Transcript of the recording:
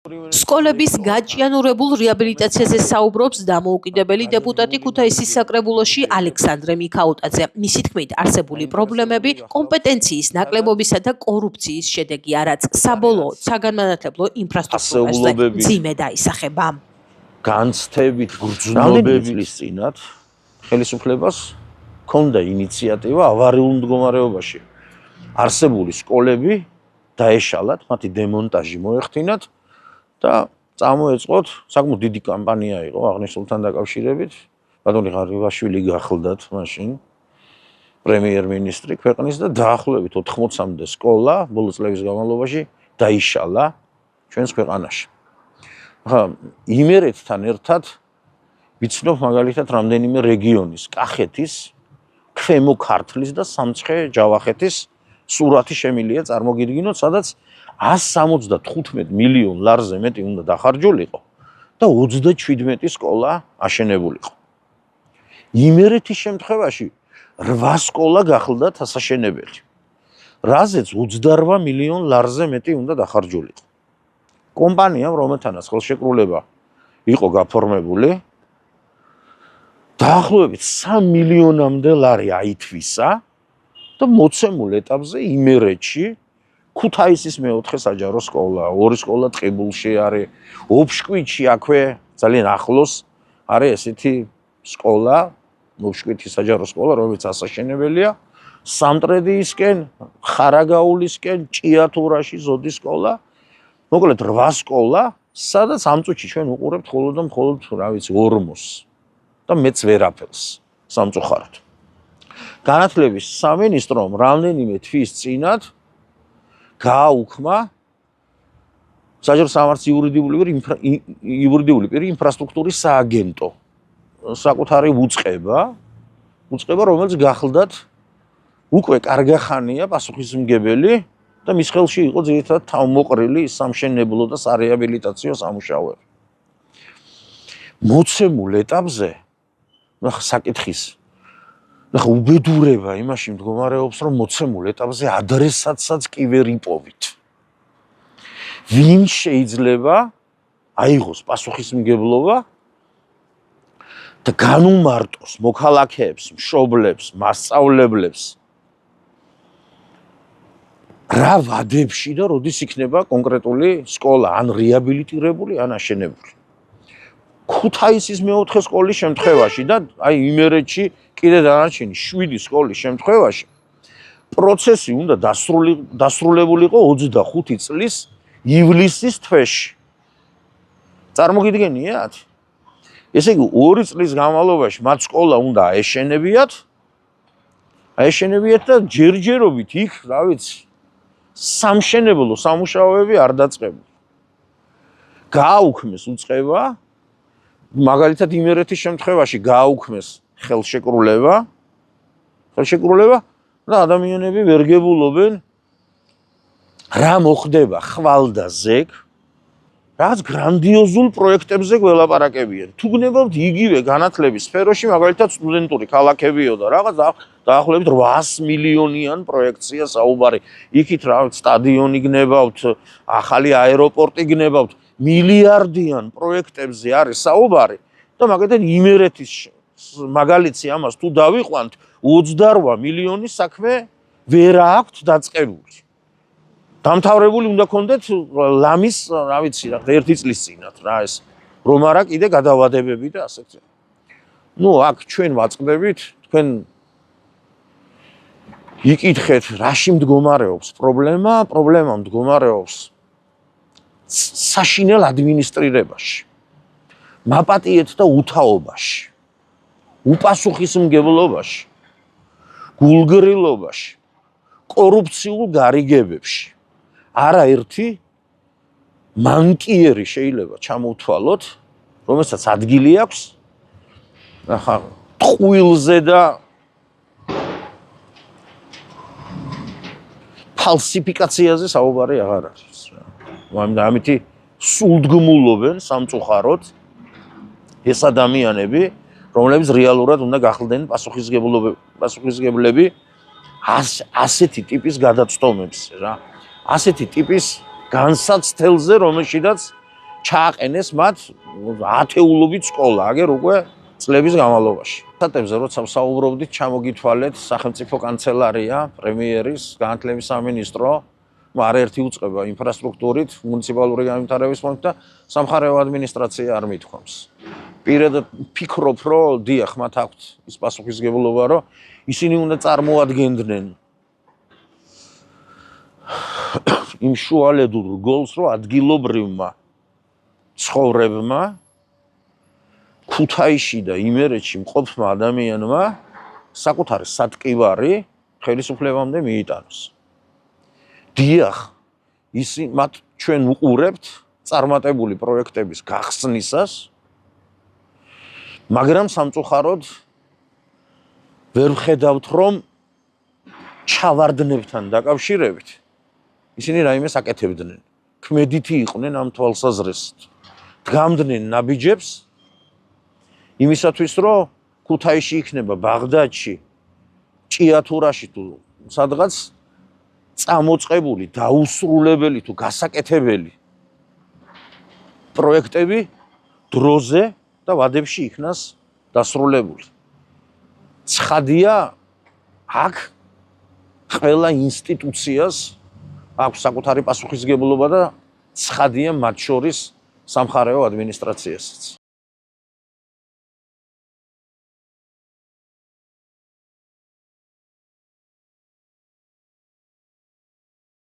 სკოლების გაჭიანურებულ რეაბილიტაციაზე საუბრობს დამოუკიდებელი დეპუტატი ქუთაისის საკრებულოში ალექსანდრე მიქაუტაძე. მისი თქმით, არსებული პრობლემები კომპეტენციის ნაკლებობისა და კორუფციის შედეგი არაც საბოლოოდ საგანმანათლებლო ინფრასტრუქტურაზე მძიმე დაისახება. განცდებით გრძნობების წინათ ხელისუფლებას ჰქონდა ინიციატივა ავარიულ მდგომარეობაში არსებული სკოლები დაეშალათ, მათი დემონტაჟი მოეხდინათ და წამოეწყოთ, საკმაოდ დიდი კამპანია იყო აღნიშნულთან დაკავშირებით. ბატონი ღარიბაშვილი გახლდათ მაშინ პრემიერ-მინისტრი ქვეყნის და დაახლოებით 80-მდე სკოლა ბოლო წლების განმავლობაში დაიშალა ჩვენს ქვეყანაში. ახლა იმერეთთან ერთად ვიცნობ მაგალითად რამდენიმე რეგიონის, კახეთის, ქვემო ქართლის და სამცხე ჯავახეთის სურათი შემილია წარმოგიდგინოთ, სადაც 175 მილიონ ლარზე მეტი უნდა დახარჯულიყო და 37 სკოლა აშენებულიყო. იმერეთის შემთხვევაში 8 სკოლა გახლდათ ასაშენებელი, რაზეც 28 მილიონ ლარზე მეტი უნდა დახარჯულიყო. კომპანიამ, რომელთანაც ხელშეკრულება იყო გაფორმებული, დაახლოებით 3 მილიონამდე ლარი აითვისა და მოცემულ ეტაპზე იმერეთში ქუთაისის მეოთხე საჯარო სკოლა, ორი სკოლა ტყიბულში არის, ოფშკვიტში აქვე ძალიან ახლოს არის ესეთი სკოლა, ოფშკვიტის საჯარო სკოლა, რომელიც ასაშენებელია, სამტრედიისკენ, ხარაგაულისკენ, ჭიათურაში ზოდის სკოლა. მოკლედ 8 სკოლა, სადაც ამ წუთში ჩვენ უყურებთ მხოლოდ, რა ვიცი, ორმოს და მეც ვერაფერს სამწუხაროდ. განათლების სამინისტრომ რამდენიმე თვის წინათ გააუქმა საჯარო სამართლის იურიდიული პირი ინფრასტრუქტურის სააგენტო საკუთარი უწყება, რომელიც გახლდათ უკვე კარგახანია პასუხისმგებელი და მის ხელში იყო ძირითადად თავმოყრილი სამშენებლო და სარეაბილიტაციო სამუშაოები. მოცემულ ეტაპზე საკითხის უბედურება იმაში მდგომარეობს, რომ მოცემულ ეტაპზე ადრესატსაც კი ვერ იპოვით. ვინ შეიძლება აიღოს პასუხისმგებლობა და განუმარტოს მოქალაქეებს, მშობლებს, მასწავლებლებს რა ვადებში და როდის იქნება კონკრეტული სკოლა ან რეაბილიტირებული, ან აშენებული. ქუთაისის მეოთხე სკოლის შემთხვევაში და აი იმერეთში კიდე დანარჩენი 7 სკოლის შემთხვევაში პროცესი უნდა დასრულებულიყო 25 წლის ივლისის თვეში. წარმოგიდგენიათ? ესე იგი 2 წლის განმავლობაში მათ სკოლა უნდა აეშენებიათ და ჯერჯერობით იქ, რა ვიცი, სამშენებლო სამუშაოები არ დაწყებული. გააუქმეს უწყება, მაგალითად იმერეთის შემთხვევაში გააუქმეს ხელშეკრულება და ადამიანები ვერ გებულობენ რა მოხდება ხვალ და ზეგ, რაც გრანდიოზულ პროექტებზე გველაპარაკებიან. თუ გნებავთ იგივე განათლების სფეროში, მაგალითად სტუდენტური ქალაქებიო და რაღაც დაახლოებით 800 მილიონიან პროექტია საუბარი. იქით რა სტადიონი გნებავთ, ახალი აეროპორტი გნებავთ, მილიარდიან პროექტებზე არის საუბარი და მაგალითად იმერეთის მაგალითი ამას თუ დავიყვანთ 28 მილიონი საქმე ვერ აქვთ დაწყებული. დამთავრებული უნდა ქონდეთ ლამის, რა ვიცი, რა 1 წლის წინათ რა ეს, რომ არა კიდე გადავადებები და ასეთი. აქ ჩვენ ვაწყდებით, თქვენ იკითხეთ, რაში მდგომარეობს პრობლემა მდგომარეობს საშინელ ადმინისტრირებაში, მაპატიეთ და უთაობაში, უპასუხისმგებლობაში, გულგრილობაში, კორუფციულ გარიგებებში. არაერთი მანკიერი შეიძლება ჩამოვთვალოთ, რომელსაც ადგილი აქვს ახლა ტყუილზე და ფალსიფიკაციაზე საუბარი აღარ არის. ამითი სულდგმულობენ სამწუხაროდ ეს ადამიანები, რომლებიც რეალურად უნდა გახლდნენ პასუხისმგებლები ასეთი ტიპის გადაცდომებს რა. ასეთი ტიპის განსაცდელზე, რომელშიდაც ჩააყენეს მათ ათეულობით სკოლა, აგერ უკვე წლების განმავლობაში. სტატებზე როცა ვსაუბრობდით, ჩამოგითვალეთ სახელმწიფო კანცელარია, პრემიერის, განათლების სამინისტრო, არაერთი უწყება ინფრასტრუქტურით, მუნიციპალური განვითარების ფონდით და სამხარეო ადმინისტრაცია არ მithქვამს. პირადად ფიქრობ, რომ დიახ, მათ აქვთ ის პასუხისმგებლობა, რომ ისინი უნდა წარმოადგენდნენ იმ შუალედურ რგოლს, რომ ადგილობრივმა ცხოვრებმა ქუთაისში და იმერეთში მყოფმა ადამიანმა საკუთარი სატკივარი ხელისუფლებამდე მიიტანოს. დიახ, მათ ჩვენ უყურებთ წარმატებული პროექტების გახსნისას, მაგრამ სამწუხაროდ ვერ ვხედავთ, რომ ჩავარდნებთან დაკავშირებით ისინი რაიმეს აკეთებდნენ. ქმედითი იყვნენ ამ თვალსაზრისით. დგამდნენ ნაბიჯებს იმისათვის, რომ ქუთაისში იქნება ბაღდადში, ჭიათურაში თუ სადღაც წამოწყებული, დაუსრულებელი თუ გასაკეთებელი პროექტები დროზე და ვადებში იქნას დასრულებული. ცხადია, აქ ყველა ინსტიტუციას აქვს საკუთარი პასუხისმგებლობა და ცხადია მათ შორის სამხარეო ადმინისტრაციასაც.